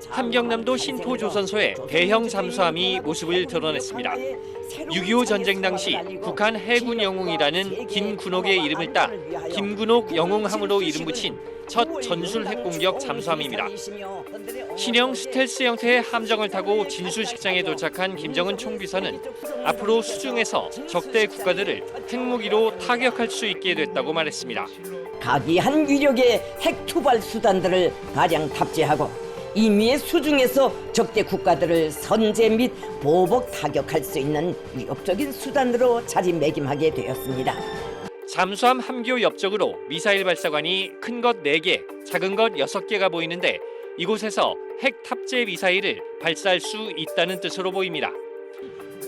함경남도 신포조선소의 대형 잠수함이 모습을 드러냈습니다. 6.25 전쟁 당시 북한 해군 영웅이라는 김군옥의 이름을 따 김군옥 영웅함으로 이름 붙인 첫 전술 핵공격 잠수함입니다. 신형 스텔스 형태의 함정을 타고 진수식장에 도착한 김정은 총비서는 앞으로 수중에서 적대 국가들을 핵무기로 타격할 수 있게 됐다고 말했습니다. 각이한 위력의 핵 투발 수단들을 다량 탑재하고 임의의 수중에서 적대 국가들을 선제 및 보복 타격할 수 있는 위협적인 수단으로 자리매김하게 되었습니다. 잠수함 함교 옆쪽으로 미사일 발사관이 큰 것 4개, 작은 것 6개가 보이는데 이곳에서 핵 탑재 미사일을 발사할 수 있다는 뜻으로 보입니다.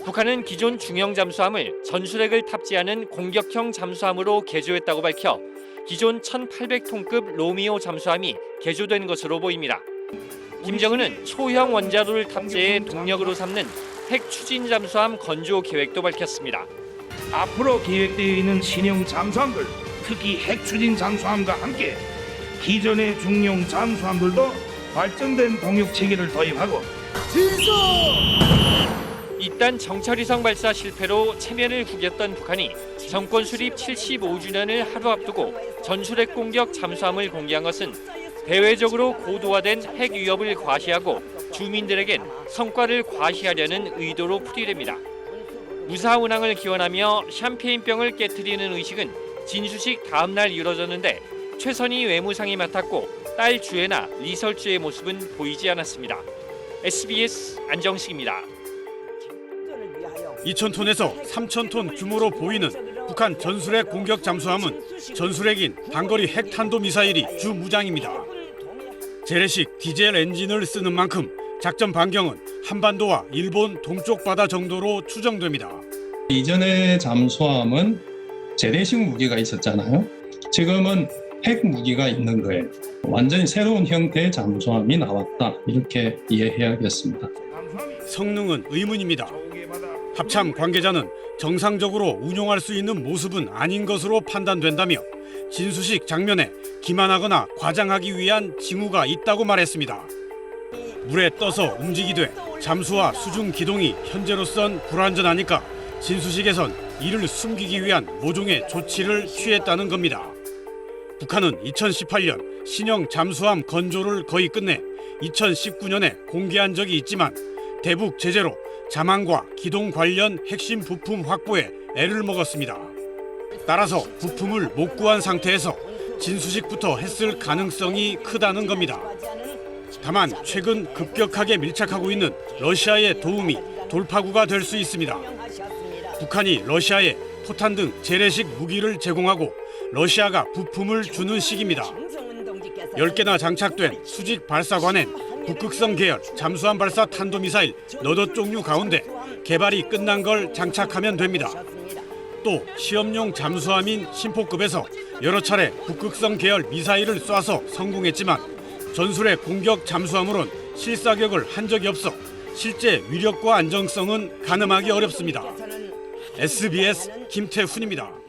북한은 기존 중형 잠수함을 전술핵을 탑재하는 공격형 잠수함으로 개조했다고 밝혀 기존 1800톤급 로미오 잠수함이 개조된 것으로 보입니다. 김정은은 초형 원자로를 탑재해 동력으로 삼는 핵 추진 잠수함 건조 계획도 밝혔습니다. 앞으로 계획되어 있는 신형 잠수함들, 특히 핵 추진 잠수함과 함께 기존의 중형 잠수함들도 발전된 동력 체계를 도입하고 이딴 정찰위성 발사 실패로 체면을 구겼던 북한이 정권 수립 75주년을 하루 앞두고 전술핵 공격 잠수함을 공개한 것은 대외적으로 고도화된 핵 위협을 과시하고 주민들에겐 성과를 과시하려는 의도로 풀이됩니다. 무사 운항을 기원하며 샴페인병을 깨트리는 의식은 진수식 다음 날 이뤄졌는데 최선희 외무상이 맡았고 딸 주애나 리설주의 모습은 보이지 않았습니다. SBS 안정식입니다. 2,000톤에서 3,000톤 규모로 보이는 북한 전술핵 공격 잠수함은 전술핵인 단거리 핵탄도미사일이 주 무장입니다. 재래식 디젤 엔진을 쓰는 만큼 작전 반경은 한반도와 일본 동쪽 바다 정도로 추정됩니다. 이전의 잠수함은 재래식 무기가 있었잖아요. 지금은 핵 무기가 있는 거예요. 완전히 새로운 형태의 잠수함이 나왔다, 이렇게 이해해야겠습니다. 성능은 의문입니다. 합참 관계자는 정상적으로 운용할 수 있는 모습은 아닌 것으로 판단된다며 진수식 장면에 기만하거나 과장하기 위한 징후가 있다고 말했습니다. 물에 떠서 움직이되 잠수와 수중 기동이 현재로선 불완전하니까 진수식에선 이를 숨기기 위한 모종의 조치를 취했다는 겁니다. 북한은 2018년 신형 잠수함 건조를 거의 끝내 2019년에 공개한 적이 있지만 대북 제재로 자망과 기동 관련 핵심 부품 확보에 애를 먹었습니다. 따라서 부품을 못 구한 상태에서 진수식부터 했을 가능성이 크다는 겁니다. 다만 최근 급격하게 밀착하고 있는 러시아의 도움이 돌파구가 될 수 있습니다. 북한이 러시아에 포탄 등 재래식 무기를 제공하고 러시아가 부품을 주는 시기입니다. 10개나 장착된 수직 발사관엔 북극성 계열 잠수함 발사 탄도미사일 너덧 종류 가운데 개발이 끝난 걸 장착하면 됩니다. 또 시험용 잠수함인 신포급에서 여러 차례 북극성 계열 미사일을 쏴서 성공했지만 전술핵 공격 잠수함으론 실사격을 한 적이 없어 실제 위력과 안정성은 가늠하기 어렵습니다. SBS 김태훈입니다.